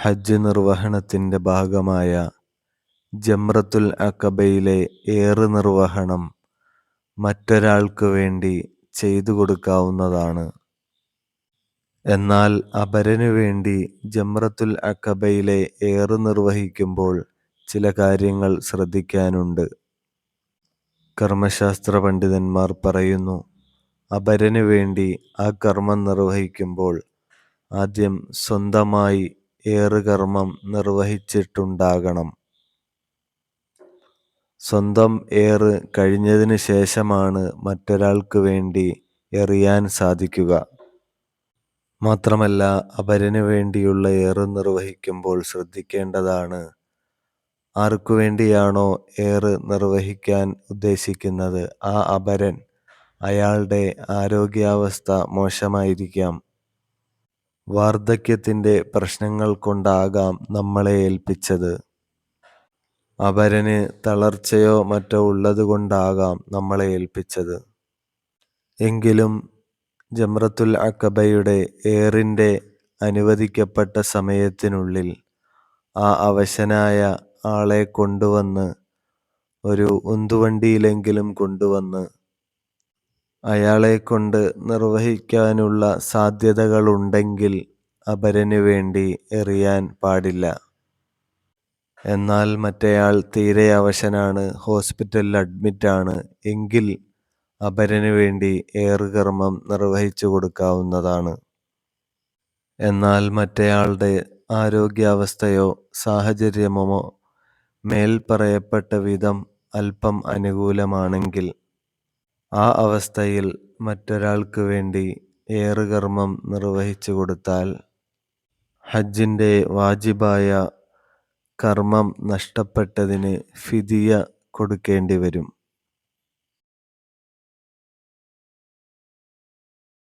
ഹജ്ജ് നിർവഹണത്തിന്റെ ഭാഗമായ ജംറത്തുൽ അഖബയിലെ ഏറ് നിർവഹണം മറ്റൊരാൾക്ക് വേണ്ടി ചെയ്തു കൊടുക്കാവുന്നതാണ്. എന്നാൽ അപരനു വേണ്ടി ജംറത്തുൽ അഖബയിലെ ഏറ് നിർവഹിക്കുമ്പോൾ ചില കാര്യങ്ങൾ ശ്രദ്ധിക്കാനുണ്ട്. കർമ്മശാസ്ത്ര പണ്ഡിതന്മാർ പറയുന്നു, അപരനു വേണ്ടി ആ കർമ്മം നിർവഹിക്കുമ്പോൾ ആദ്യം സ്വന്തമായി ഏറ് കർമ്മം നിർവഹിച്ചിട്ടുണ്ടാകണം. സ്വന്തം ഏറ് കഴിഞ്ഞതിന് ശേഷമാണ് മറ്റൊരാൾക്ക് വേണ്ടി എറിയാൻ സാധിക്കുക. മാത്രമല്ല, അപരനു വേണ്ടിയുള്ള ഏറ് നിർവഹിക്കുമ്പോൾ ശ്രദ്ധിക്കേണ്ടതാണ്, ആർക്കു വേണ്ടിയാണോ ഏറ് നിർവഹിക്കാൻ ഉദ്ദേശിക്കുന്നത് ആ അപരൻ, അയാളുടെ ആരോഗ്യാവസ്ഥ മോശമായിരിക്കാം. വാർദ്ധക്യത്തിന്റെ പ്രശ്നങ്ങൾ കൊണ്ടാകാം നമ്മളെ ഏൽപ്പിച്ചത്. അപരന് തളർച്ചയോ മറ്റോ ഉള്ളതുകൊണ്ടാകാം നമ്മളെ ഏൽപ്പിച്ചത്. എങ്കിലും ജംറത്തുൽ അഖബയുടെ ഏറിന്റെ അനുവദിക്കപ്പെട്ട സമയത്തിനുള്ളിൽ ആ അവശനായ ആളെ കൊണ്ടുവന്ന്, ഒരു ഉന്തുവണ്ടിയിലെങ്കിലും കൊണ്ടുവന്ന്, അയാളെക്കൊണ്ട് നിർവഹിക്കാനുള്ള സാധ്യതകളുണ്ടെങ്കിൽ അപരനു വേണ്ടി എറിയാൻ പാടില്ല. എന്നാൽ മറ്റേയാൾ തീരെ അവശനാണ്, ഹോസ്പിറ്റലിൽ അഡ്മിറ്റാണ് എങ്കിൽ അപരനു വേണ്ടി ഏറുകർമ്മം നിർവഹിച്ചു കൊടുക്കാവുന്നതാണ്. എന്നാൽ മറ്റേയാളുടെ ആരോഗ്യാവസ്ഥയോ സാഹചര്യമോ മേൽ പറയപ്പെട്ട വിധം അല്പം അനുകൂലമാണെങ്കിൽ ആ അവസ്ഥയിൽ മറ്റൊരാൾക്ക് വേണ്ടി ഏറുകർമ്മം നിർവഹിച്ചു കൊടുത്താൽ ഹജ്ജിന്റെ വാജിബായ കർമ്മം നഷ്ടപ്പെട്ടതിന് ഫിദിയ കൊടുക്കേണ്ടി വരും.